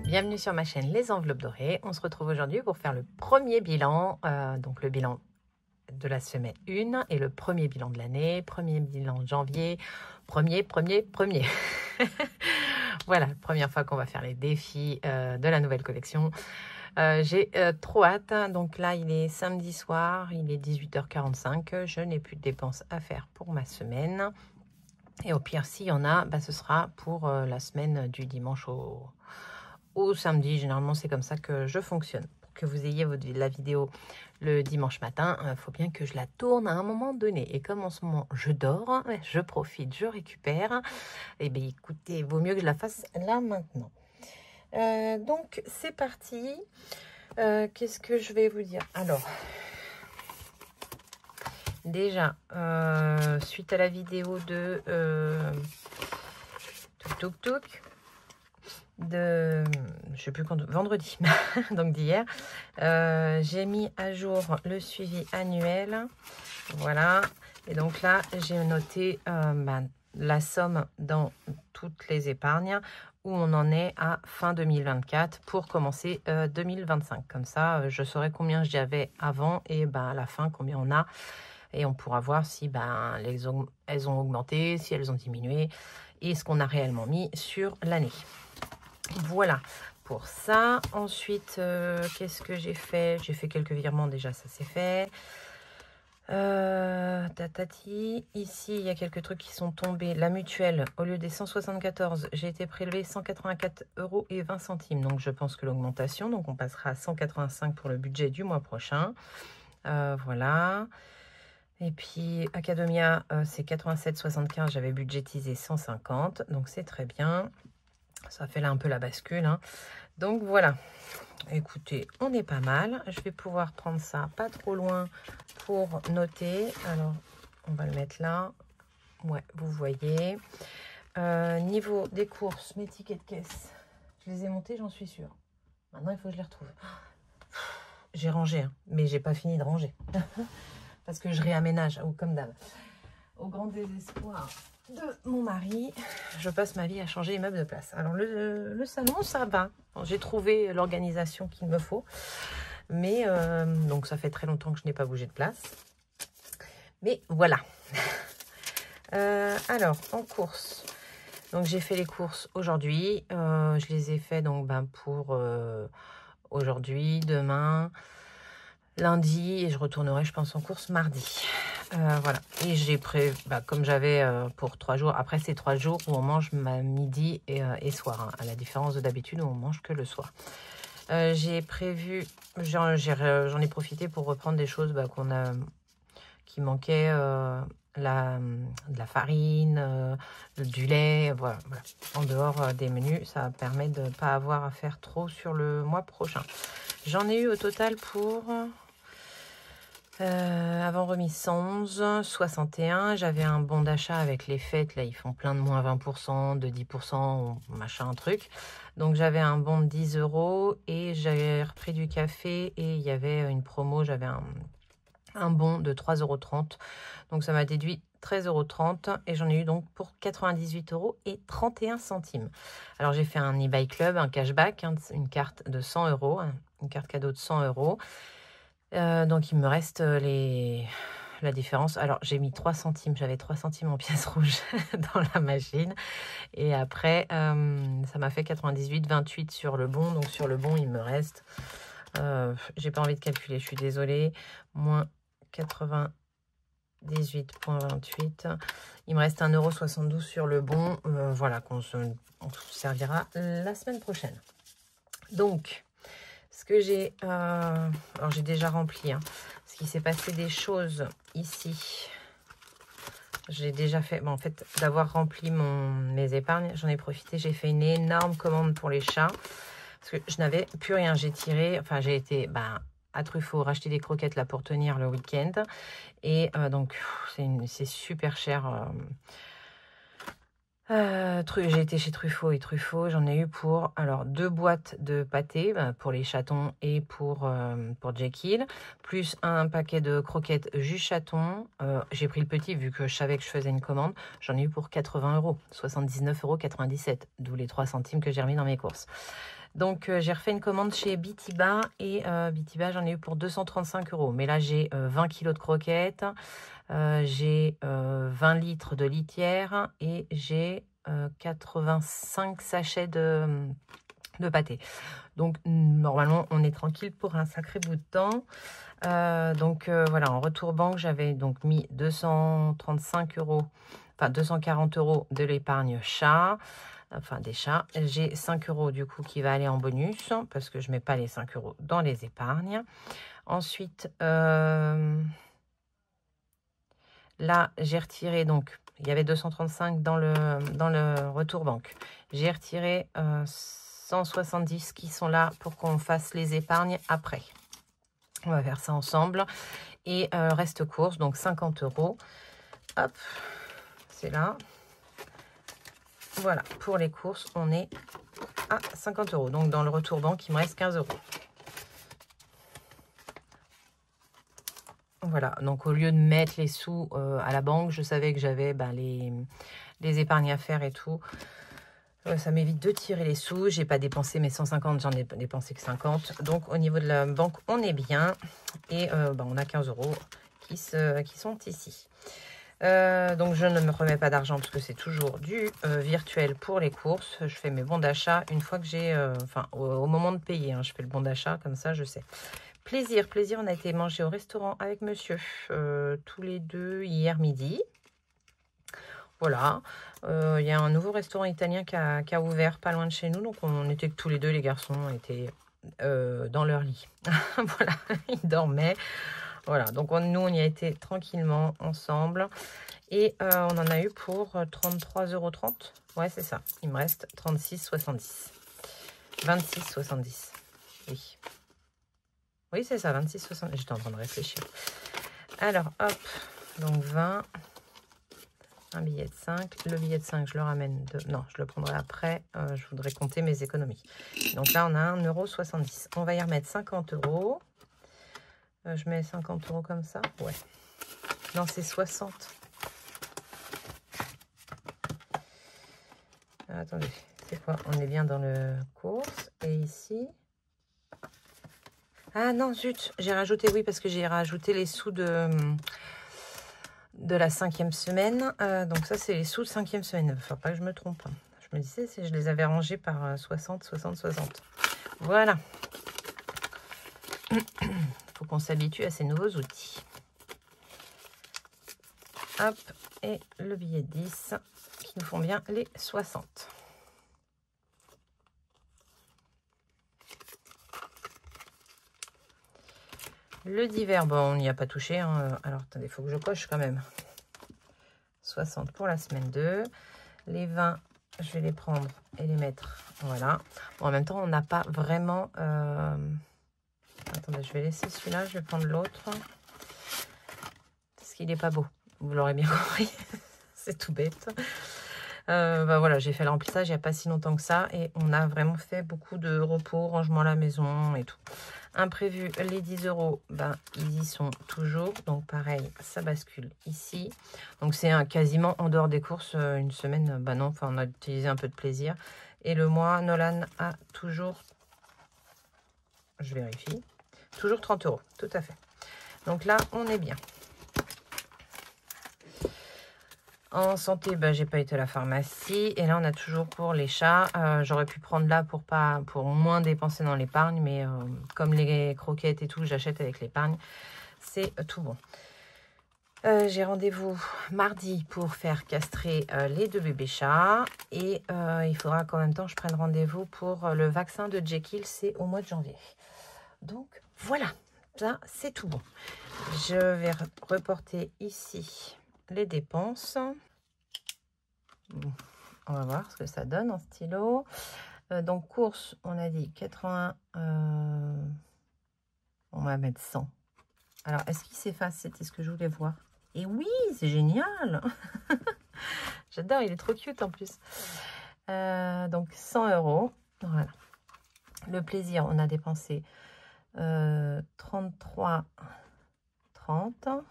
Bienvenue sur ma chaîne Les Enveloppes Dorées. On se retrouve aujourd'hui pour faire le premier bilan, donc le bilan de la semaine 1 et le premier bilan de l'année, premier bilan de janvier, premier. Voilà, première fois qu'on va faire les défis de la nouvelle collection. J'ai trop hâte, donc là il est samedi soir, il est 18h45, je n'ai plus de dépenses à faire pour ma semaine. Et au pire, s'il y en a, ce sera pour la semaine du dimanche au samedi. Généralement, c'est comme ça que je fonctionne. Pour que vous ayez la vidéo le dimanche matin, il faut bien que je la tourne à un moment donné. Et comme en ce moment, je dors, je profite, je récupère. Eh bien, écoutez, il vaut mieux que je la fasse là maintenant. Donc, c'est parti. Qu'est-ce que je vais vous dire? Alors, déjà, suite à la vidéo de Tuk de je sais plus quand, vendredi donc d'hier, j'ai mis à jour le suivi annuel, voilà, et donc là j'ai noté la somme dans toutes les épargnes où on en est à fin 2024 pour commencer 2025, comme ça je saurai combien j'avais avant et à la fin combien on a, et on pourra voir si elles ont augmenté, si elles ont diminué et ce qu'on a réellement mis sur l'année. Voilà pour ça. Ensuite, qu'est-ce que j'ai fait? J'ai fait quelques virements déjà, ça c'est fait. Tatati. Ici, il y a quelques trucs qui sont tombés. La mutuelle, au lieu des 174, j'ai été prélevé 184,20 €. Donc, je pense que l'augmentation, donc on passera à 185 pour le budget du mois prochain. Voilà. Et puis, Academia, c'est 87,75. J'avais budgétisé 150. Donc, c'est très bien. Ça fait là un peu la bascule, hein. Donc voilà, écoutez, on est pas mal. Je vais pouvoir prendre ça pas trop loin pour noter. Alors, on va le mettre là. Ouais, vous voyez. Niveau des courses, mes tickets de caisse, je les ai montés, j'en suis sûre. Maintenant, il faut que je les retrouve. J'ai rangé, hein, mais j'ai pas fini de ranger. Parce que je réaménage, comme d'hab. Au grand désespoir de mon mari, je passe ma vie à changer les meubles de place. Alors le salon, ça va. J'ai trouvé l'organisation qu'il me faut. Mais donc ça fait très longtemps que je n'ai pas bougé de place. Mais voilà. Alors, en course. Donc j'ai fait les courses aujourd'hui. Je les ai fait donc pour aujourd'hui, demain, lundi, et je retournerai, je pense, en course mardi. Voilà, et j'ai prévu, comme j'avais pour 3 jours, après ces 3 jours où on mange midi et soir, hein, à la différence de d'habitude où on mange que le soir. J'ai prévu, j'en ai profité pour reprendre des choses qui manquaient, de la farine, du lait, voilà. En dehors des menus, ça permet de ne pas avoir à faire trop sur le mois prochain. J'en ai eu au total pour... avant remise 111, 61. J'avais un bon d'achat avec les fêtes. Là, ils font plein de moins 20%, de 10%, machin, truc. Donc, j'avais un bon de 10 € et j'avais repris du café et il y avait une promo. J'avais un bon de 3,30 €. Donc, ça m'a déduit 13,30 € et j'en ai eu donc pour 98,31 €. Alors, j'ai fait un eBay Club, un cashback, hein, une carte de 100 €, une carte cadeau de 100 €. Donc, il me reste la différence. Alors, j'ai mis 3 centimes. J'avais 3 centimes en pièces rouges dans la machine. Et après, ça m'a fait 98,28 sur le bon. Donc, sur le bon, il me reste... j'ai pas envie de calculer, je suis désolée. Moins 98,28. Il me reste 1,72 € sur le bon. Voilà, on se servira la semaine prochaine. Donc... ce que j'ai, alors j'ai déjà rempli, hein, parce qu'il s'est passé des choses ici. J'ai déjà fait, en fait, d'avoir rempli mes épargnes, j'en ai profité. J'ai fait une énorme commande pour les chats, parce que je n'avais plus rien. J'ai tiré, enfin j'ai été à Truffaut racheter des croquettes là pour tenir le week-end. Et donc c'est super cher. J'ai été chez Truffaut et Truffaut, j'en ai eu pour alors 2 boîtes de pâté pour les chatons et pour Jekyll, plus un paquet de croquettes jus chaton. J'ai pris le petit vu que je savais que je faisais une commande. J'en ai eu pour 80 €, 79,97 €, d'où les 3 centimes que j'ai remis dans mes courses. Donc j'ai refait une commande chez Bitiba et Bitiba j'en ai eu pour 235 €. Mais là j'ai 20 kilos de croquettes, j'ai 20 litres de litière et j'ai 85 sachets de pâté. Donc normalement on est tranquille pour un sacré bout de temps. Voilà, en retour banque j'avais donc mis 235 €, enfin 240 € de l'épargne chat. Enfin des chats, j'ai 5 € du coup qui va aller en bonus parce que je mets pas les 5 € dans les épargnes. Ensuite, là j'ai retiré, donc il y avait 235 dans le retour banque. J'ai retiré 170 qui sont là pour qu'on fasse les épargnes après. On va faire ça ensemble. Et reste course, donc 50 €. Hop, c'est là. Voilà, pour les courses, on est à 50 €. Donc, dans le retour banque, il me reste 15 €. Voilà, donc au lieu de mettre les sous à la banque, je savais que j'avais les épargnes à faire et tout. Ça m'évite de tirer les sous. J'ai pas dépensé mes 150, j'en ai dépensé que 50. Donc, au niveau de la banque, on est bien. Et on a 15 € qui sont ici. Donc je ne me remets pas d'argent parce que c'est toujours du virtuel pour les courses. Je fais mes bons d'achat une fois que j'ai, au moment de payer, hein, je fais le bon d'achat, comme ça je sais. Plaisir, on a été manger au restaurant avec monsieur tous les deux hier midi. Voilà, il y a un nouveau restaurant italien qui a ouvert pas loin de chez nous, donc on était que tous les deux, les garçons étaient dans leur lit. Voilà, ils dormaient. Voilà, donc nous, on y a été tranquillement ensemble. Et on en a eu pour 33,30 €. Ouais, c'est ça. Il me reste 36,70. 26,70. Oui. Oui, c'est ça, 26,70. J'étais en train de réfléchir. Alors, hop. Donc, 20. Un billet de 5. Le billet de 5, je le ramène de... Non, je le prendrai après. Je voudrais compter mes économies. Donc là, on a 1,70 €. On va y remettre 50 €. Je mets 50 € comme ça. Ouais. Non, c'est 60. Attendez, c'est quoi? On est bien dans le course. Et ici... Ah non, zut, j'ai rajouté, oui, parce que j'ai rajouté les sous de la 5e semaine. Donc ça, c'est les sous de 5e semaine. Il ne faut pas que je me trompe. Je me disais, je les avais rangés par 60, 60, 60. Voilà. Faut qu'on s'habitue à ces nouveaux outils. Hop, et le billet de 10 qui nous font bien les 60. Le divers, bon, on n'y a pas touché. Hein. Alors, attendez, il faut que je coche quand même. 60 pour la semaine 2. Les 20, je vais les prendre et les mettre. Voilà. Bon, en même temps, on n'a pas vraiment... Attendez, je vais laisser celui-là. Je vais prendre l'autre. Parce qu'il n'est pas beau. Vous l'aurez bien compris. C'est tout bête. Voilà, j'ai fait le remplissage il n'y a pas si longtemps que ça. Et on a vraiment fait beaucoup de repos, rangement à la maison et tout. Imprévu, les 10 €, ils y sont toujours. Donc, pareil, ça bascule ici. Donc, c'est quasiment en dehors des courses, une semaine. Non, enfin, on a utilisé un peu de plaisir. Et le mois, Nolan a toujours, je vérifie, toujours 30 €, tout à fait. Donc là, on est bien. En santé, j'ai pas été à la pharmacie. Et là, on a toujours pour les chats. J'aurais pu prendre là pour moins dépenser dans l'épargne. Mais comme les croquettes et tout, j'achète avec l'épargne. C'est tout bon. J'ai rendez-vous mardi pour faire castrer les 2 bébés chats. Et il faudra qu'en même temps, je prenne rendez-vous pour le vaccin de Jekyll. C'est au mois de janvier. Donc, voilà. Ça, c'est tout bon. Je vais reporter ici les dépenses. Bon, on va voir ce que ça donne en stylo. Donc, course, on a dit 80. On va mettre 100. Alors, est-ce qu'il s'efface? C'était ce que je voulais voir. Et oui, c'est génial. J'adore, il est trop cute en plus. Donc 100 €. Voilà. Le plaisir, on a dépensé 33,30.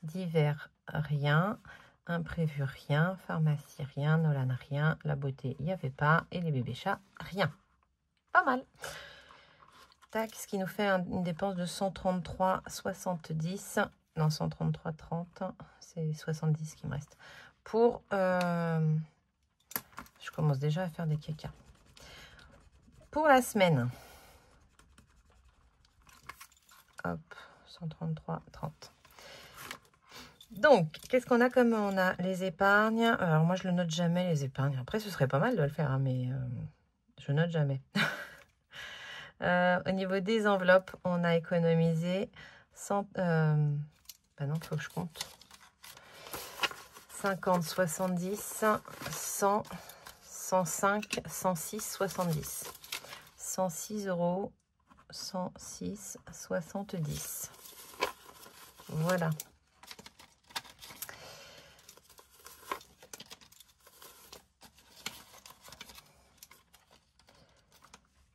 Divers, rien. Imprévu, rien. Pharmacie, rien. Nolan, rien. La beauté, il n'y avait pas. Et les bébés chats, rien. Pas mal. Tac, ce qui nous fait une dépense de 133,70. Non, 133,30. C'est 70 qui me reste. Pour... je commence déjà à faire des caca. Pour la semaine. Hop, 133,30. Donc, qu'est-ce qu'on a comme on a les épargnes? Alors, moi, je le note jamais, les épargnes. Après, ce serait pas mal de le faire, hein, mais je note jamais. Au niveau des enveloppes, on a économisé 100... bah non, il faut que je compte. 50, 70, 100, 105, 106, 70. 106 €, 106, 70. Voilà.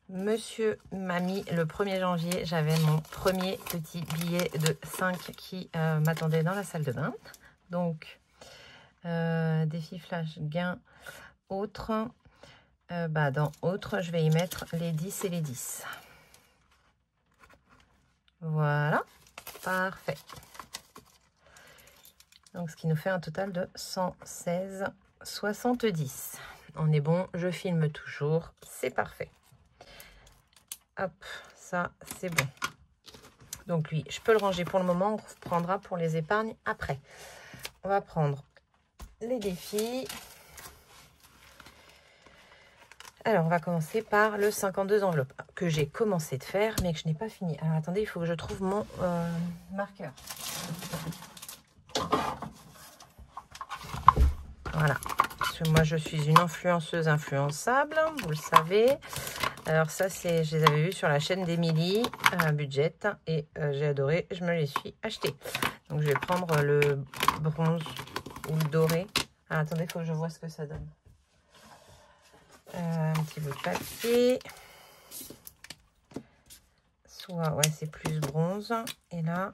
Monsieur Mamie, le 1er janvier, j'avais mon premier petit billet de 5 qui m'attendait dans la salle de bain. Donc, défi flash gain autre. Dans autre, je vais y mettre les 10 et les 10. Voilà, parfait. Donc, ce qui nous fait un total de 116,70. On est bon, je filme toujours, c'est parfait. Hop, ça, c'est bon. Donc, lui, je peux le ranger pour le moment. On reprendra pour les épargnes après. On va prendre les défis. Alors, on va commencer par le 52 enveloppes que j'ai commencé de faire, mais que je n'ai pas fini. Alors, attendez, il faut que je trouve mon marqueur. Voilà. Parce que moi, je suis une influenceuse influençable, vous le savez. Alors, ça, c'est, je les avais vus sur la chaîne d'Emilie, Budget, et j'ai adoré. Je me les suis achetés. Donc, je vais prendre le bronze ou le doré. Ah, attendez, il faut que je vois ce que ça donne. Un petit bout de papier. Soit, ouais, c'est plus bronze. Et là,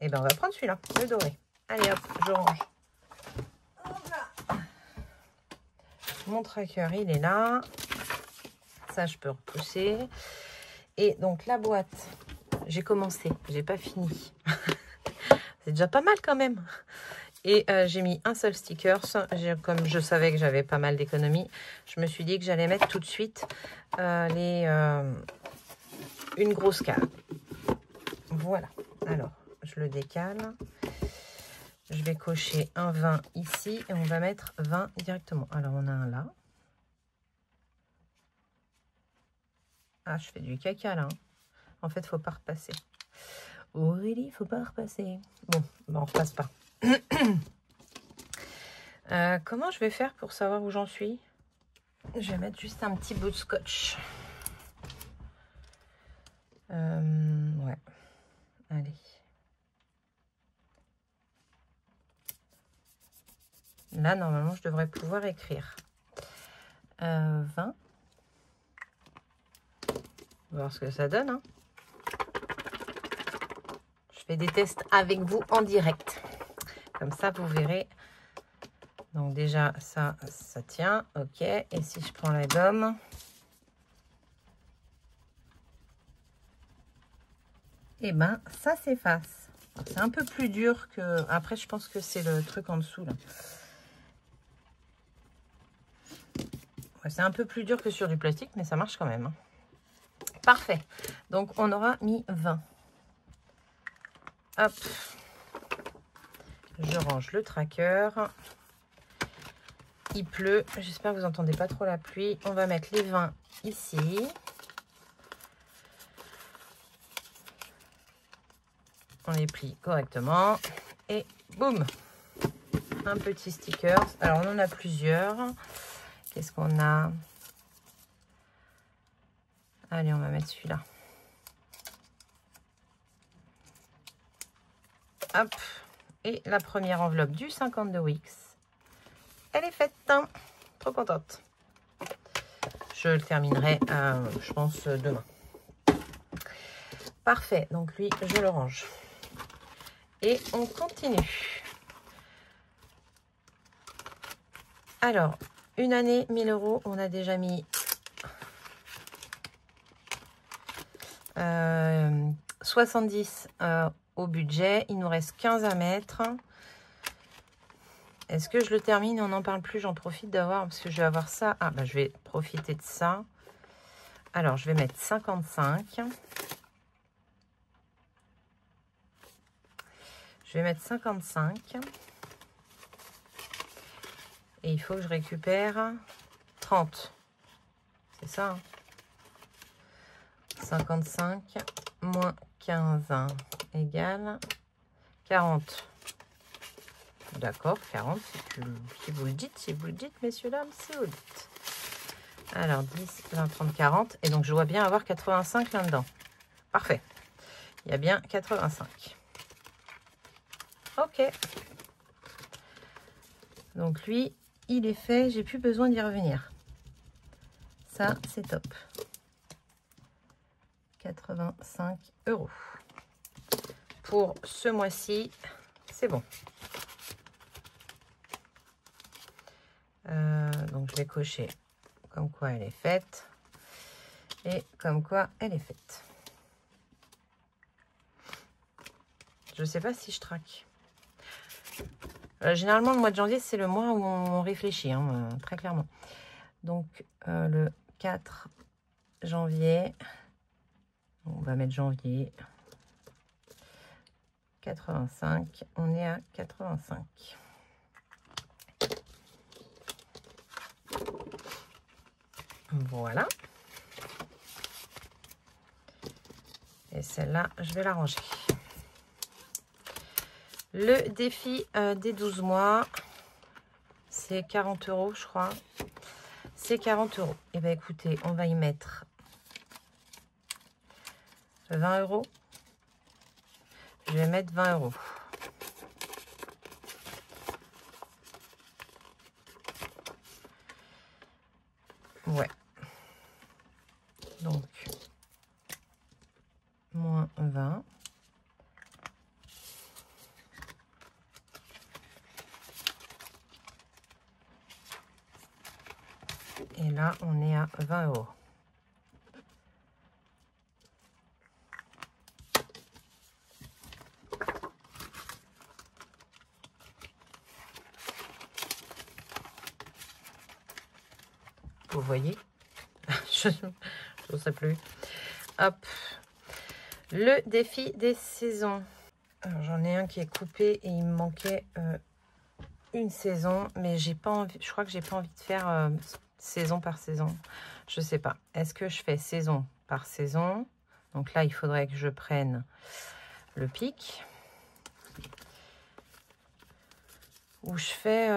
eh ben, on va prendre celui-là, le doré. Allez, hop, je range. Mon tracker, il est là. Ça, je peux repousser. Et donc, la boîte, j'ai commencé, j'ai pas fini. C'est déjà pas mal quand même. Et j'ai mis un seul sticker. Comme je savais que j'avais pas mal d'économies, je me suis dit que j'allais mettre tout de suite une grosse cale. Voilà. Alors, je le décale. Je vais cocher un 20 ici et on va mettre 20 directement. Alors, on a un là. Ah, je fais du caca là. Hein. En fait, il ne faut pas repasser. Aurélie, il ne faut pas repasser. Bon, on ne repasse pas. Comment je vais faire pour savoir où j'en suis? Je vais mettre juste un petit bout de scotch. Ouais. Allez. Là, normalement, je devrais pouvoir écrire. 20. On va voir ce que ça donne. Hein. Je fais des tests avec vous en direct. Comme ça, vous verrez. Donc déjà, ça tient. OK. Et si je prends la gomme... Eh ben, ça s'efface. C'est un peu plus dur que... Après, je pense que c'est le truc en dessous, là. Ouais, c'est un peu plus dur que sur du plastique, mais ça marche quand même. Hein. Parfait. Donc, on aura mis 20. Hop. Je range le tracker. Il pleut. J'espère que vous n'entendez pas trop la pluie. On va mettre les 20 ici. On les plie correctement. Et boum. Un petit sticker. Alors, on en a plusieurs. Qu'est-ce qu'on a? Allez, on va mettre celui-là. Hop. Et la première enveloppe du 50 de Wix, elle est faite. Hein. Trop contente. Je le terminerai, je pense, demain. Parfait. Donc lui, je le range. Et on continue. Alors, une année, 1000 €. On a déjà mis 70 au budget. Il nous reste 15 à mettre. Est-ce que je le termine? On n'en parle plus. J'en profite d'avoir, parce que je vais avoir ça. Ah, bah, je vais profiter de ça. Alors, je vais mettre 55. Je vais mettre 55. Et il faut que je récupère 30. C'est ça, hein? 55 moins 15 égale 40. D'accord, 40, si vous le dites, messieurs, dames, si vous le dites. Alors, 10, 20, 30, 40. Et donc, je dois bien avoir 85 là-dedans. Parfait. Il y a bien 85. Ok. Donc, lui, il est fait. J'ai plus besoin d'y revenir. Ça, c'est top. 85 €. Pour ce mois-ci, c'est bon. Donc, je vais cocher comme quoi elle est faite et comme quoi elle est faite. Je ne sais pas si je traque. Généralement, le mois de janvier, c'est le mois où on réfléchit, hein, très clairement. Donc, le 4 janvier, on va mettre janvier 85. On est à 85. Voilà. Et celle-là, je vais la ranger. Le défi des 12 mois, c'est 40 €, je crois. C'est 40 €. Et bien, écoutez, on va y mettre 20 €. Je vais mettre 20 €. Ouais. Donc, moins 20. Et là, on est à 20 €. Vous voyez? Je ne sais plus. Hop. Le défi des saisons. J'en ai un qui est coupé et il me manquait une saison, mais j'ai pas envie. Je crois que j'ai pas envie de faire saison par saison. Je sais pas. Est-ce que je fais saison par saison? Donc là, il faudrait que je prenne le pic. Ou je fais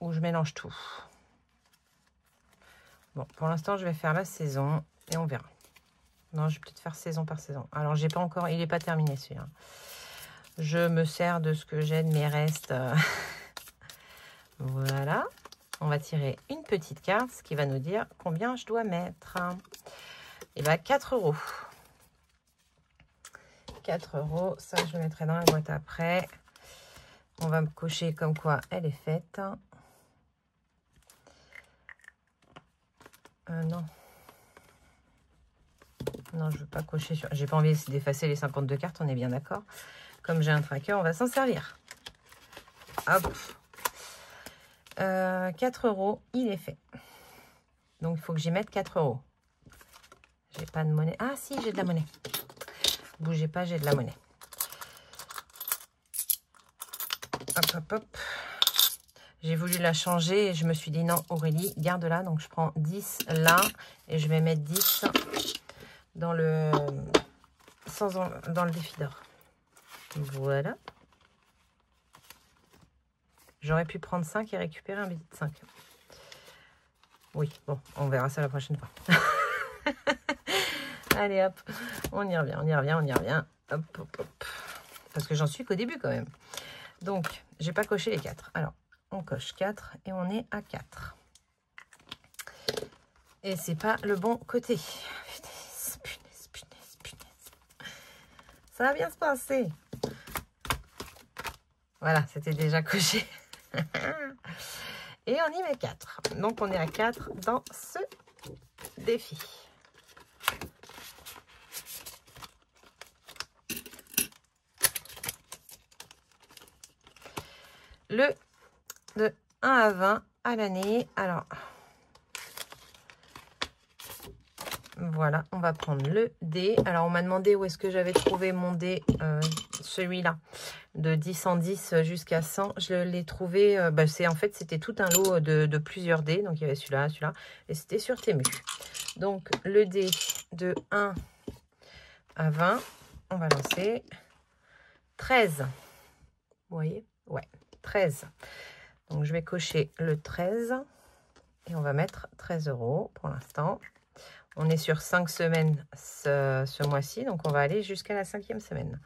où je mélange tout. Bon, pour l'instant, je vais faire la saison et on verra. Non, je vais peut-être faire saison par saison. Alors, j'ai pas encore, il n'est pas terminé celui-là. Je me sers de ce que j'ai de mes restes. Voilà. On va tirer une petite carte, ce qui va nous dire combien je dois mettre. Et bien, 4 €. 4 €, ça, je le mettrai dans la boîte après. On va me cocher comme quoi elle est faite. Non. Non, je ne veux pas cocher sur... J'ai pas envie d'effacer les 52 cartes, on est bien d'accord. Comme j'ai un tracker, on va s'en servir. Hop. 4 €, il est fait. Donc, il faut que j'y mette 4 €. J'ai pas de monnaie. Ah, si, j'ai de la monnaie. Bougez pas, j'ai de la monnaie. Hop, hop, hop. J'ai voulu la changer et je me suis dit non, Aurélie, garde-la. Donc, je prends 10 là et je vais mettre 10 dans le, dans le défi d'or. Voilà. J'aurais pu prendre 5 et récupérer un billet de 5. Oui, bon, on verra ça la prochaine fois. Allez hop, on y revient, on y revient, on y revient. Hop, hop, hop. Parce que j'en suis qu'au début quand même. Donc, j'ai pas coché les 4. Alors, on coche 4 et on est à 4. Et c'est pas le bon côté. Punaise, punaise, punaise, punaise. Ça va bien se passer. Voilà, c'était déjà coché. Et on y met 4. Donc, on est à 4 dans ce défi. Le de 1 à 20 à l'année. Alors, voilà, on va prendre le dé. Alors, on m'a demandé où est-ce que j'avais trouvé mon dé, celui-là, de 10 en 10 jusqu'à 100. Je l'ai trouvé, en fait, c'était tout un lot de plusieurs dés. Donc, il y avait celui-là, celui-là, et c'était sur Temu. Donc, le dé de 1 à 20, on va lancer 13. Vous voyez? Ouais, 13. Donc, je vais cocher le 13 et on va mettre 13 € pour l'instant. On est sur 5 semaines ce mois-ci, donc on va aller jusqu'à la 5e semaine.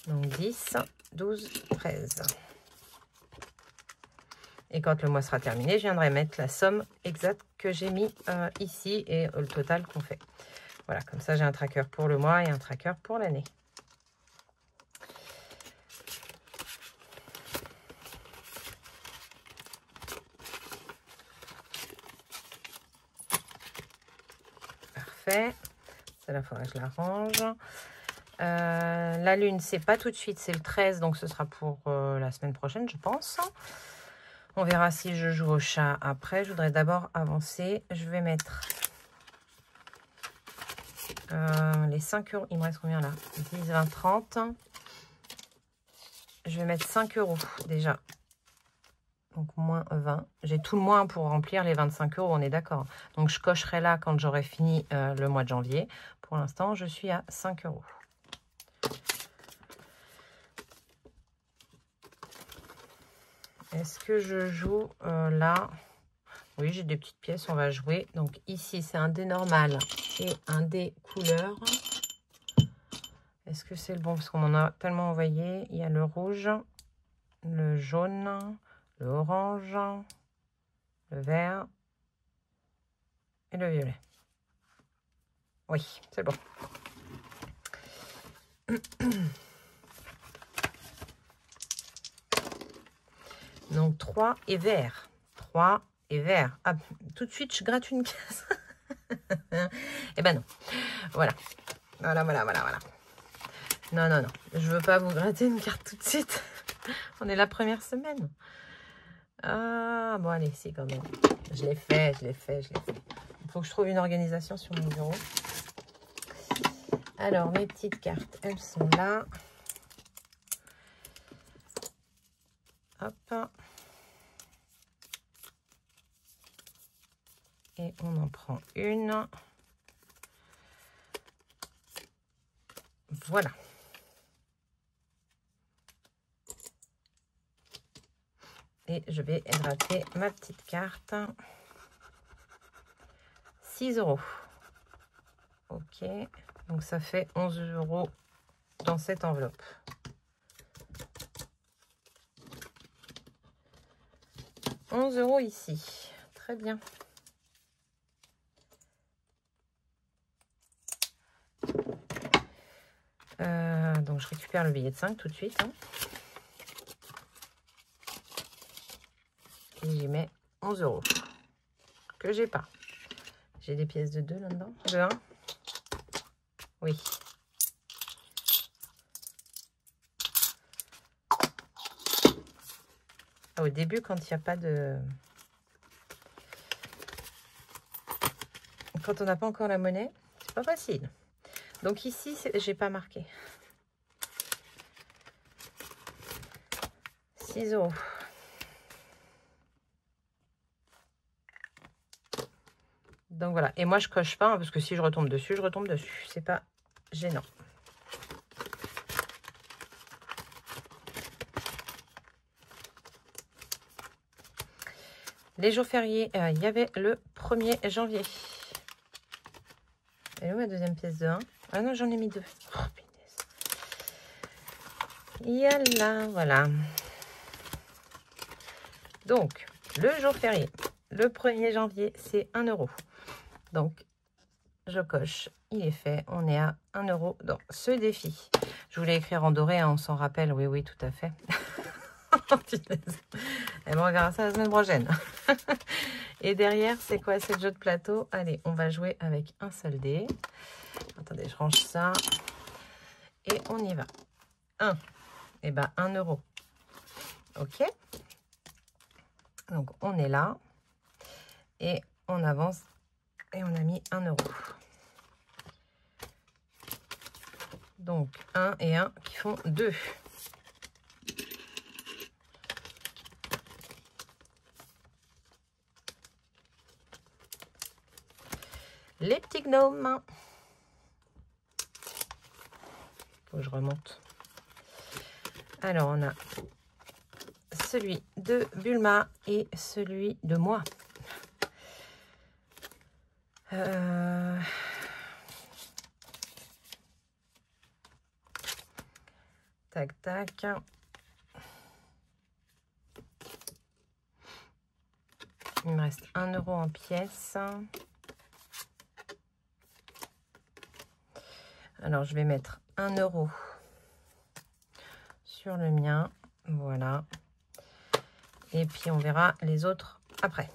Donc 10, 12, 13. Et quand le mois sera terminé, je viendrai mettre la somme exacte que j'ai mis ici et le total qu'on fait. Voilà, comme ça j'ai un tracker pour le mois et un tracker pour l'année. Parfait. Celle-là, il faudra que je la range. La lune, c'est pas tout de suite, c'est le 13, donc ce sera pour la semaine prochaine, je pense. On verra si je joue au chat après. Je voudrais d'abord avancer. Je vais mettre les 5 €. Il me reste combien là? 10, 20, 30. Je vais mettre 5 € déjà. Donc moins 20. J'ai tout le moins pour remplir les 25 €, on est d'accord. Donc je cocherai là quand j'aurai fini le mois de janvier. Pour l'instant, je suis à 5 €. Est-ce que je joue là? Oui, j'ai des petites pièces, on va jouer. Donc ici, c'est un dé normal et un dé couleur. Est-ce que c'est le bon? Parce qu'on m'en a tellement envoyé. Il y a le rouge, le jaune, le orange, le vert et le violet. Oui, c'est bon. Donc 3 et vert. 3 et vert. Ah, tout de suite, je gratte une case. Eh ben non. Voilà. Voilà, voilà, voilà, voilà. Non, non, non. Je veux pas vous gratter une carte tout de suite. On est la première semaine. Ah, bon, allez, si, quand même. Je l'ai fait, je l'ai fait, je l'ai fait. Il faut que je trouve une organisation sur mon bureau. Alors, mes petites cartes, elles sont là. Hop. Et on en prend une. Voilà. Et je vais gratter ma petite carte. 6 €. Ok. Donc ça fait 11 € dans cette enveloppe. « 11 € ici. Très bien. Donc je récupère le billet de 5 tout de suite. Hein. Et j'y mets 11 € que j'ai pas. J'ai des pièces de 2 là-dedans. De 1. Oui. Ah, au début, quand il n'y a pas de... Quand on n'a pas encore la monnaie, c'est pas facile. Donc ici, j'ai pas marqué. 6 €. Donc voilà. Et moi, je coche pas, hein, parce que si je retombe dessus, je retombe dessus. C'est pas gênant. Les jours fériés, il y avait le 1er janvier. Elle est où ma deuxième pièce de 1? Ah non, j'en ai mis 2. Oh, yalla, voilà. Donc, le jour férié, le 1er janvier, c'est 1 €. Donc, je coche, il est fait. On est à 1 € dans ce défi. Je voulais écrire en doré, hein, on s'en rappelle. Oui, oui, tout à fait. Et bon, on verra ça la semaine prochaine. Et derrière, c'est quoi? C'est le jeu de plateau. Allez, on va jouer avec un seul dé. Attendez, je range ça. Et on y va. 1. Et ben 1 €. Ok. Donc, on est là. Et on avance. Et on a mis 1 €. Donc, 1 et 1 qui font 2. Les petits gnomes. Faut que je remonte. Alors, on a celui de Bulma et celui de moi. Tac, tac. Il me reste 1 € en pièces. Alors, je vais mettre 1 € sur le mien. Voilà. Et puis, on verra les autres après.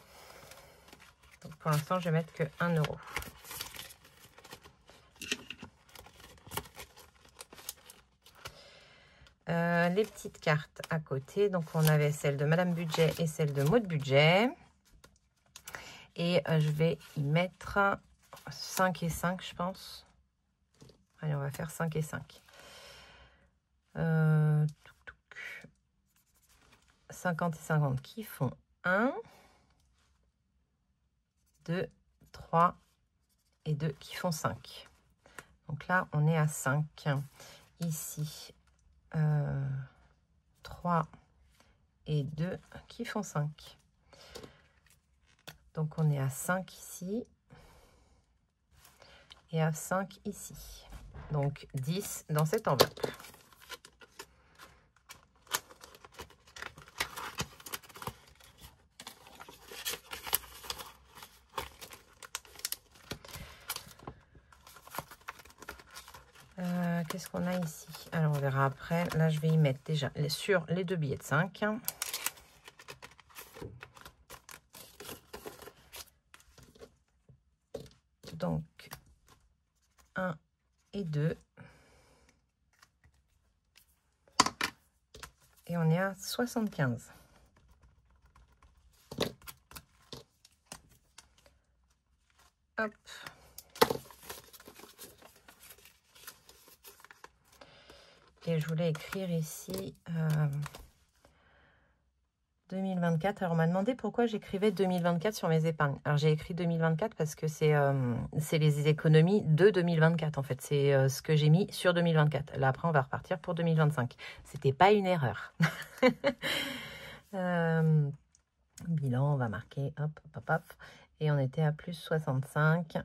Donc, pour l'instant, je vais mettre que 1 €. Les petites cartes à côté. Donc, on avait celle de Madame Budget et celle de Maud Budget. Et je vais y mettre 5 et 5, je pense. Allez, on va faire 5 et 5. 50 et 50 qui font 1, 2, 3 et 2 qui font 5. Donc là, on est à 5. Ici, 3 et 2 qui font 5. Donc, on est à 5 ici et à 5 ici. Donc, 10 dans cette enveloppe. Qu'est-ce qu'on a ici? Alors, on verra après. Là, je vais y mettre déjà sur les 2 billets de 5. Donc, 1 et 2. Et on est à 75. Hop. Et je voulais écrire ici 2024. Alors, on m'a demandé pourquoi j'écrivais 2024 sur mes épargnes. Alors, j'ai écrit 2024 parce que c'est les économies de 2024, en fait. C'est ce que j'ai mis sur 2024. Là, après, on va repartir pour 2025. C'était pas une erreur. Bilan, on va marquer, hop, hop, hop, hop. Et on était à plus 65.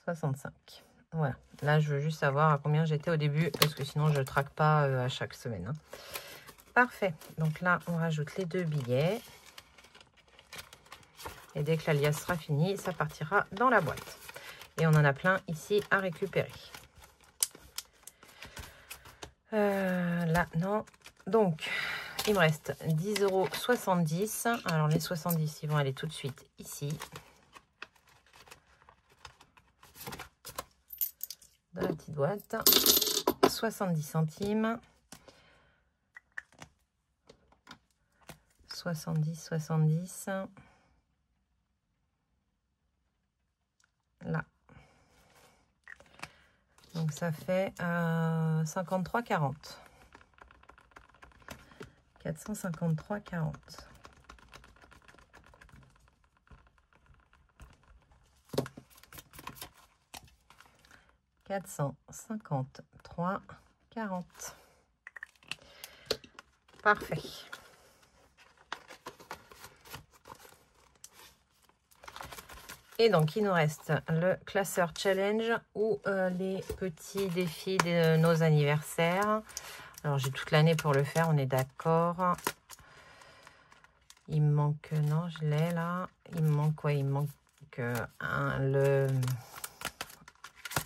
65. Voilà. Là, je veux juste savoir à combien j'étais au début, parce que sinon, je ne traque pas à chaque semaine. Hein. Parfait. Donc là, on rajoute les 2 billets. Et dès que l'alias sera fini, ça partira dans la boîte. Et on en a plein ici à récupérer. Là, non. Donc, il me reste 10,70 €. Alors, les 70, ils vont aller tout de suite ici. Dans la petite boîte. 70 centimes. 70. Là. Donc, ça fait 53,40. 453,40. $453,40. Parfait. Et donc, il nous reste le classeur challenge ou les petits défis de nos anniversaires. Alors, j'ai toute l'année pour le faire, on est d'accord. Il me manque, non, je l'ai là. Il me manque quoi? Il me manque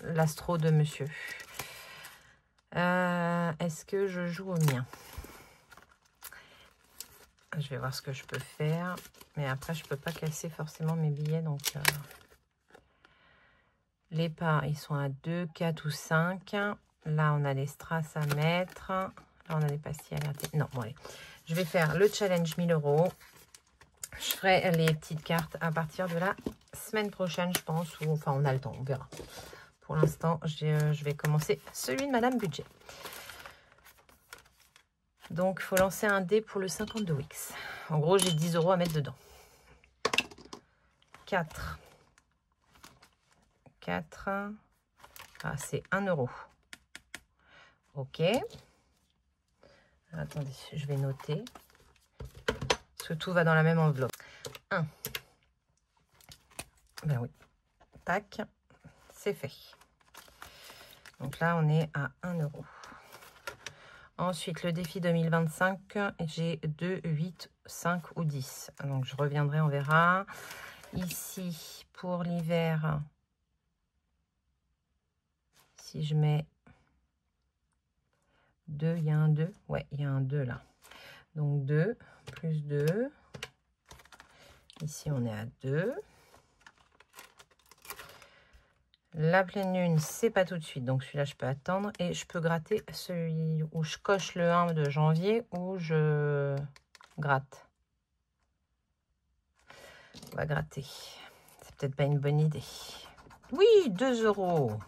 l'astro de monsieur. Est-ce que je joue au mien? Je vais voir ce que je peux faire. Mais après, je peux pas casser forcément mes billets. Donc, les parts, ils sont à 2, 4 ou 5. Là, on a des strass à mettre. Là, on a des pastilles alertées. Non, bon, allez. Je vais faire le challenge 1000 €. Je ferai les petites cartes à partir de la semaine prochaine, je pense. Ou, enfin, on a le temps, on verra. Pour l'instant, je vais commencer celui de Madame Budget. Donc, il faut lancer un dé pour le 50 de Wix. En gros, j'ai 10 € à mettre dedans. 4. 4. Ah, c'est 1 €. Ok. Attendez, je vais noter. Parce que tout va dans la même enveloppe. 1. Ben oui. Tac. C'est fait. Donc là, on est à 1 €. Ensuite, le défi 2025, j'ai 2, 8, 5 ou 10. Donc, je reviendrai, on verra. Ici, pour l'hiver, si je mets 2, il y a un 2. Ouais, il y a un 2 là. Donc, 2 plus 2. Ici, on est à 2. La pleine lune, c'est pas tout de suite. Donc, celui-là, je peux attendre. Et je peux gratter celui où je coche le 1 de janvier ou je gratte. On va gratter. C'est peut-être pas une bonne idée. Oui, 2 €.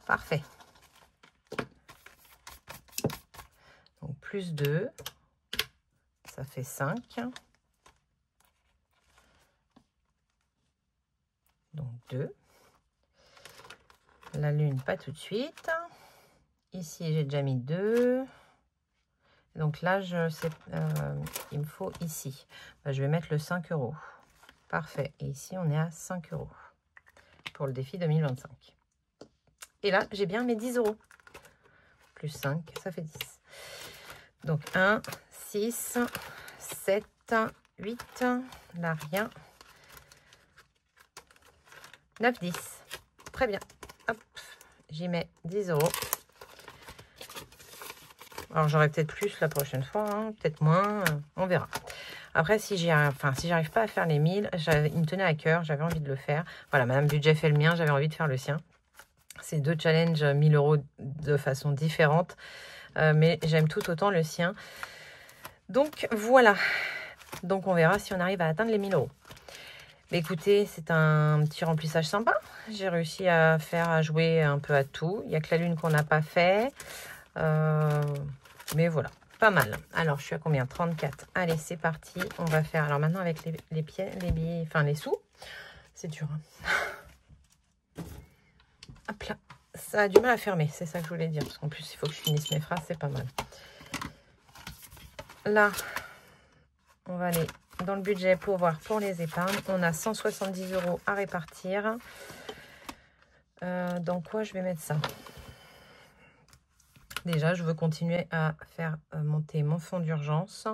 Parfait. Donc, plus 2. Ça fait 5. Donc 2. La lune, pas tout de suite. Ici, j'ai déjà mis 2. Donc là, il me faut ici. Ben, je vais mettre le 5 €. Parfait. Et ici, on est à 5 € pour le défi 2025. Et là, j'ai bien mes 10 €. Plus 5, ça fait 10. Donc 1, 6, 7, 8. Là, rien. 9, 10. Très bien. Hop, j'y mets 10 €. Alors, j'aurai peut-être plus la prochaine fois, hein, peut-être moins. On verra. Après, si j'arrive pas à faire les 1000, il me tenait à cœur, j'avais envie de le faire. Voilà, Madame Budget fait le mien, j'avais envie de faire le sien. C'est 2 challenges 1000 € de façon différente, mais j'aime tout autant le sien. Donc, voilà. Donc, on verra si on arrive à atteindre les 1000 €. Mais écoutez, c'est un petit remplissage sympa. J'ai réussi à jouer un peu à tout. Il n'y a que la lune qu'on n'a pas fait. Mais voilà, pas mal. Alors, je suis à combien? 34. Allez, c'est parti. On va faire... Alors maintenant, avec les pieds, les billets, enfin les sous, c'est dur. Hein. Hop là. Ça a du mal à fermer, c'est ça que je voulais dire. Parce qu'en plus, il faut que je finisse mes phrases, c'est pas mal. Là, on va aller... dans le budget pour voir pour les épargnes. On a 170 € à répartir. Dans quoi je vais mettre ça? Déjà, je veux continuer à faire monter mon fonds d'urgence.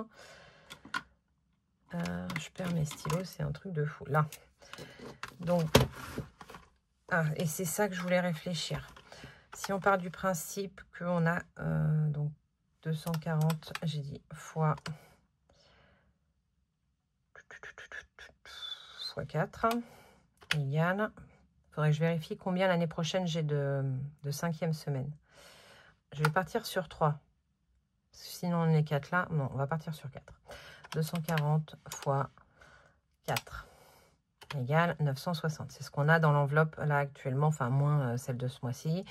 Je perds mes stylos, c'est un truc de fou. Là. Donc, et c'est ça que je voulais réfléchir. Si on part du principe qu'on a donc 240, j'ai dit, fois 4 égale. Il faudrait que je vérifie combien l'année prochaine j'ai de 5e semaine. Je vais partir sur 3. Sinon, on est 4 là. Non, on va partir sur 4. 240 fois 4 égale 960. C'est ce qu'on a dans l'enveloppe là actuellement, enfin moins celle de ce mois-ci.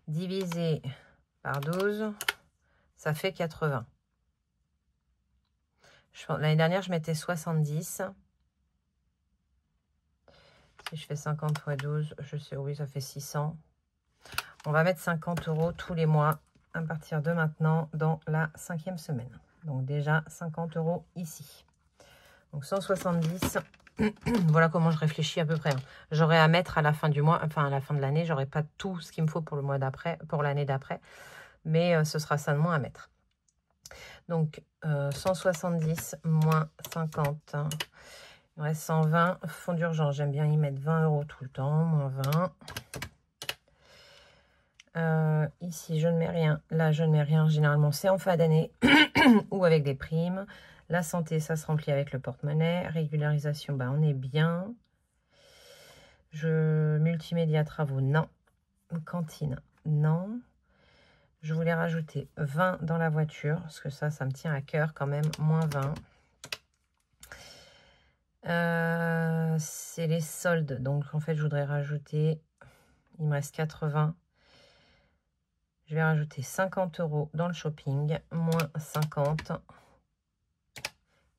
Divisé par 12, ça fait 80. L'année dernière, je mettais 70. Si je fais 50 fois 12, je sais, oui, ça fait 600. On va mettre 50 € tous les mois à partir de maintenant dans la 5e semaine. Donc déjà 50 € ici. Donc 170 Voilà comment je réfléchis à peu près. Hein. J'aurai à mettre à la fin du mois, enfin à la fin de l'année, j'aurai pas tout ce qu'il me faut pour le mois d'après, pour l'année d'après, mais ce sera ça de moins à mettre. Donc 170 moins 50, hein. Il me reste 120. Fonds d'urgence, j'aime bien y mettre 20 € tout le temps, moins 20. Ici, je ne mets rien. Là, je ne mets rien. Généralement, c'est en fin d'année ou avec des primes. La santé, ça se remplit avec le porte-monnaie. Régularisation, bah, on est bien. Multimédia, travaux, non. Cantine, non. Je voulais rajouter 20 dans la voiture, parce que ça me tient à cœur quand même. Moins 20. C'est les soldes. Donc, en fait, je voudrais rajouter... Il me reste 80. Je vais rajouter 50 € dans le shopping. Moins 50.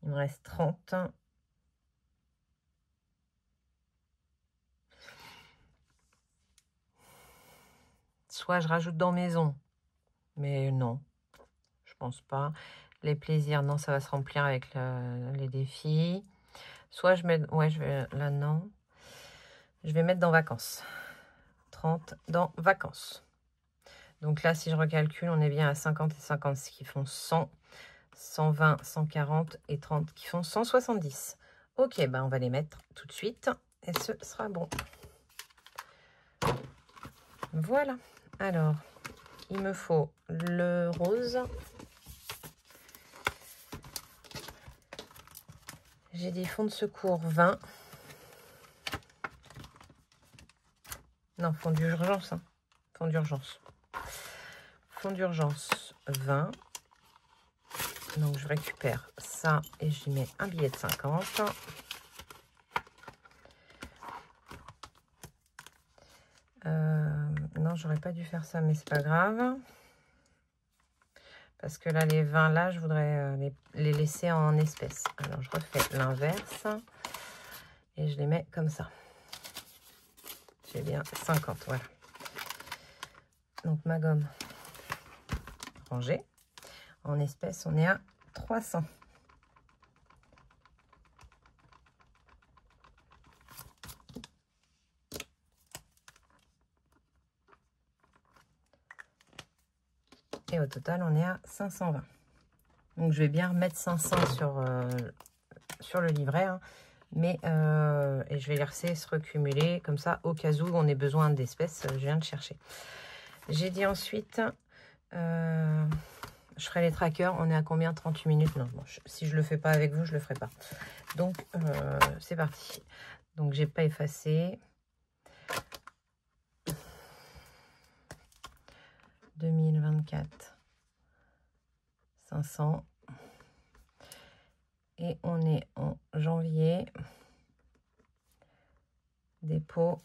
Il me reste 30. Soit je rajoute dans maison. Mais non. Je pense pas. Les plaisirs, non, ça va se remplir avec les défis. Soit je mets... Ouais, je vais... Là, non. Je vais mettre dans vacances. 30 dans vacances. Donc là, si je recalcule, on est bien à 50 et 50, ce qui font 100, 120, 140 et 30, qui font 170. Ok, ben on va les mettre tout de suite et ce sera bon. Voilà. Alors, il me faut le rose. J'ai des fonds de secours 20. Non, fonds d'urgence. Hein. Fonds d'urgence. Fonds d'urgence 20. Donc, je récupère ça et j'y mets un billet de 50. Non, j'aurais pas dû faire ça, mais c'est pas grave. Parce que là, les 20, là, je voudrais les laisser en espèces. Alors, je refais l'inverse. Et je les mets comme ça. J'ai bien 50, voilà. Donc, ma gomme rangée. En espèces, on est à 300. Et au total, on est à 520. Donc, je vais bien remettre 500 sur le livret. Hein. Mais et je vais les laisser se recumuler comme ça, au cas où on ait besoin d'espèces. Je viens de chercher. J'ai dit ensuite... je ferai les trackers. On est à combien? 38 minutes. Non, bon, si je le fais pas avec vous, je le ferai pas. Donc, c'est parti. Donc, j'ai pas effacé. 2024. 500. Et on est en janvier. Dépôt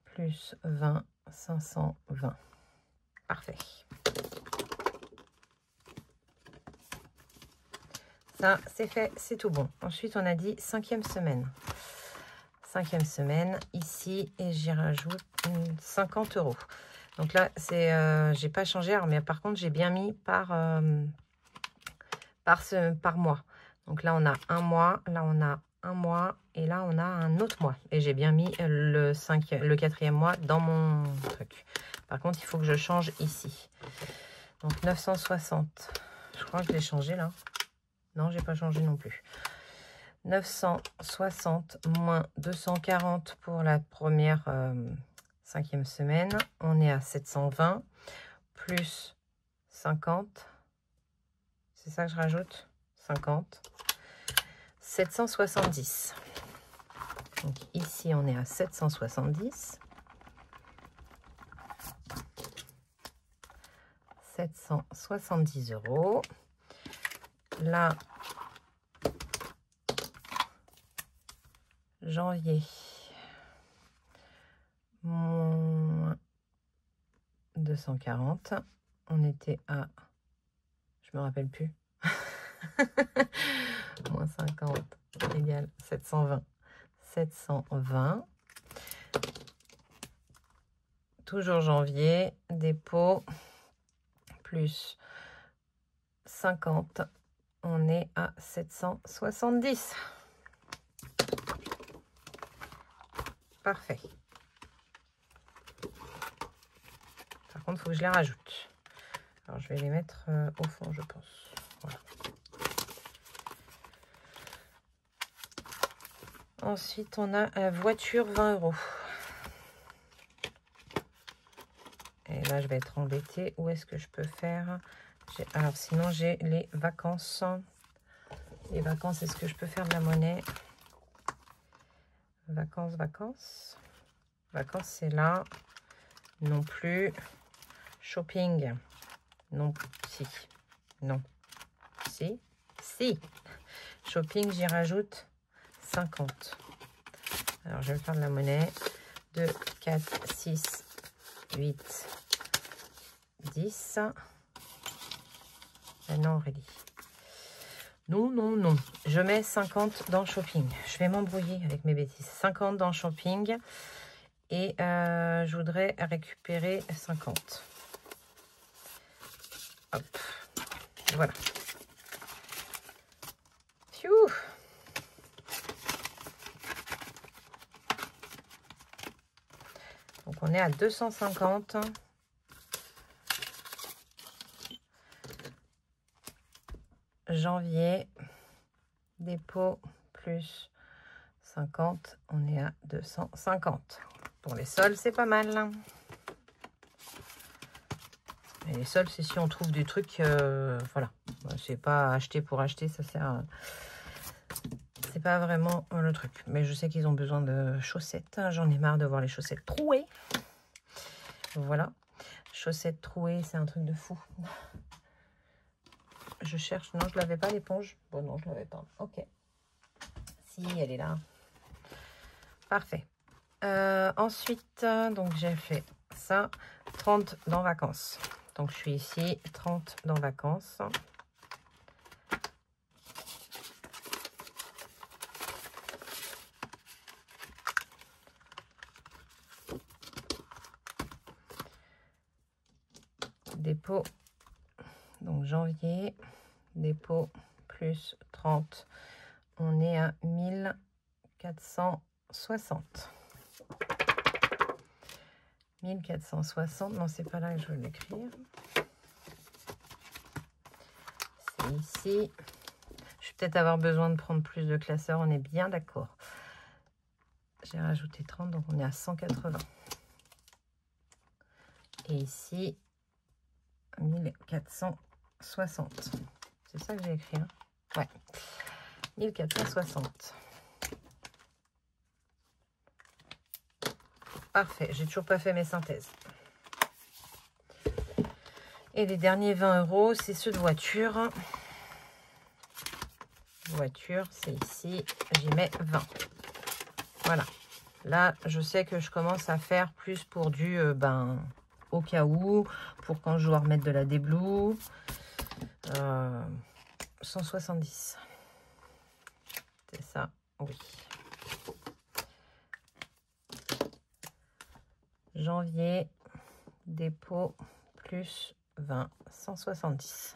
plus 20, 520. Parfait. Ça, c'est fait, c'est tout bon. Ensuite, on a dit 5e semaine. 5e semaine, ici, et j'y rajoute 50 €. Donc là, c'est, j'ai pas changé, alors, mais par contre, j'ai bien mis par mois. Donc là, on a un mois, là, on a un mois, et là, on a un autre mois. Et j'ai bien mis le 4e mois dans mon truc. Par contre, il faut que je change ici. Donc 960. Je crois que je l'ai changé là. Non, j'ai pas changé non plus. 960 moins 240 pour la première 5e semaine. On est à 720 plus 50. C'est ça que je rajoute? 50. 770. Donc ici, on est à 770. 770 €. Là, janvier, moins 240. On était à, je me rappelle plus, moins 50 égale 720. 720. Toujours janvier, dépôt, plus 50. On est à 770. Parfait. Par contre, il faut que je les rajoute. Alors, je vais les mettre au fond, je pense. Voilà. Ensuite, on a voiture 20 €. Et là, je vais être embêtée. Où est-ce que je peux faire? Alors, sinon, j'ai les vacances. Les vacances, est-ce que je peux faire de la monnaie? Vacances, vacances. Vacances, c'est là. Non plus. Shopping. Non. Si. Non. Si. Si. Shopping, j'y rajoute 50. Alors, je vais faire de la monnaie. 2, 4, 6, 8, 10. Ah non, Aurélie. Non, non, non. Je mets 50 dans shopping. Je vais m'embrouiller avec mes bêtises. 50 dans shopping. Et je voudrais récupérer 50. Hop. Voilà. Pfiou. Donc, on est à 250. Janvier, dépôt plus 50, on est à 250. Pour les sols, c'est pas mal. Et les sols, c'est si on trouve des trucs, voilà. C'est pas acheter pour acheter, ça sert. C'est pas vraiment le truc. Mais je sais qu'ils ont besoin de chaussettes. J'en ai marre de voir les chaussettes trouées. Voilà. Chaussettes trouées, c'est un truc de fou. Je cherche. Non, je l'avais pas l'éponge. Bon, non, je l'avais pas. Ok. Si, elle est là. Parfait. Ensuite, donc j'ai fait ça. 30 dans vacances. Donc, je suis ici. 30 dans vacances. Dépôt. Donc, janvier. Dépôt plus 30. On est à 1460. 1460. Non, c'est pas là que je veux l'écrire. C'est ici. Je vais peut-être avoir besoin de prendre plus de classeurs. On est bien d'accord. J'ai rajouté 30, donc on est à 180. Et ici, 1460. C'est ça que j'ai écrit, hein? Ouais. 1460. Parfait. J'ai toujours pas fait mes synthèses. Et les derniers 20 €, c'est ceux de voiture. Voiture, c'est ici. J'y mets 20. Voilà. Là, je sais que je commence à faire plus pour du, au cas où, pour quand je dois remettre de la déblue. 170. C'est ça, oui. Janvier, dépôt, plus 20, 170.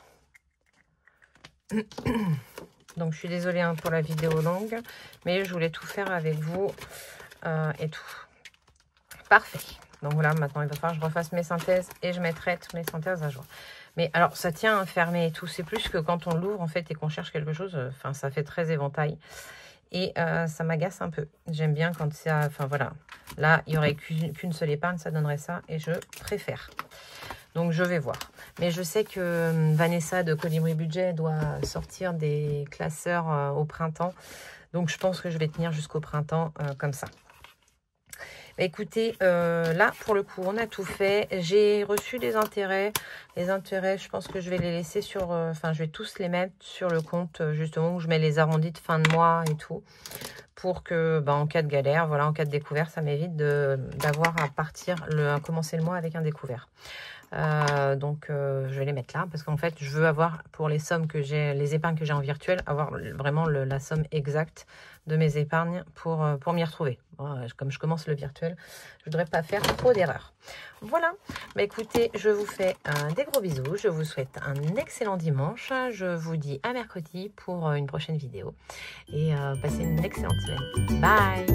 Donc, je suis désolée hein, pour la vidéo longue, mais je voulais tout faire avec vous et tout. Parfait. Donc, voilà, maintenant, il va falloir que je refasse mes synthèses et je mettrai toutes mes synthèses à jour. Mais alors, ça tient fermé et tout. C'est plus que quand on l'ouvre, en fait, et qu'on cherche quelque chose. Enfin, ça fait très éventail. Et ça m'agace un peu. J'aime bien quand ça... Enfin, voilà. Là, il n'y aurait qu'une seule épargne. Ça donnerait ça. Et je préfère. Donc, je vais voir. Mais je sais que Vanessa de Colibri Budget doit sortir des classeurs au printemps. Donc, je pense que je vais tenir jusqu'au printemps comme ça. Écoutez, là, pour le coup, on a tout fait. J'ai reçu des intérêts. Les intérêts, je pense que je vais les laisser sur... Enfin, je vais tous les mettre sur le compte, justement, où je mets les arrondis de fin de mois et tout. Pour que, en cas de galère, voilà, en cas de découvert, ça m'évite d'avoir à partir, à commencer le mois avec un découvert. Donc je vais les mettre là parce qu'en fait je veux avoir pour les sommes que j'ai, les épargnes que j'ai en virtuel, avoir vraiment la somme exacte de mes épargnes pour m'y retrouver. Bon, comme je commence le virtuel, je voudrais pas faire trop d'erreurs. Voilà, bah écoutez, je vous fais des gros bisous, je vous souhaite un excellent dimanche, je vous dis à mercredi pour une prochaine vidéo et passez une excellente semaine. Bye.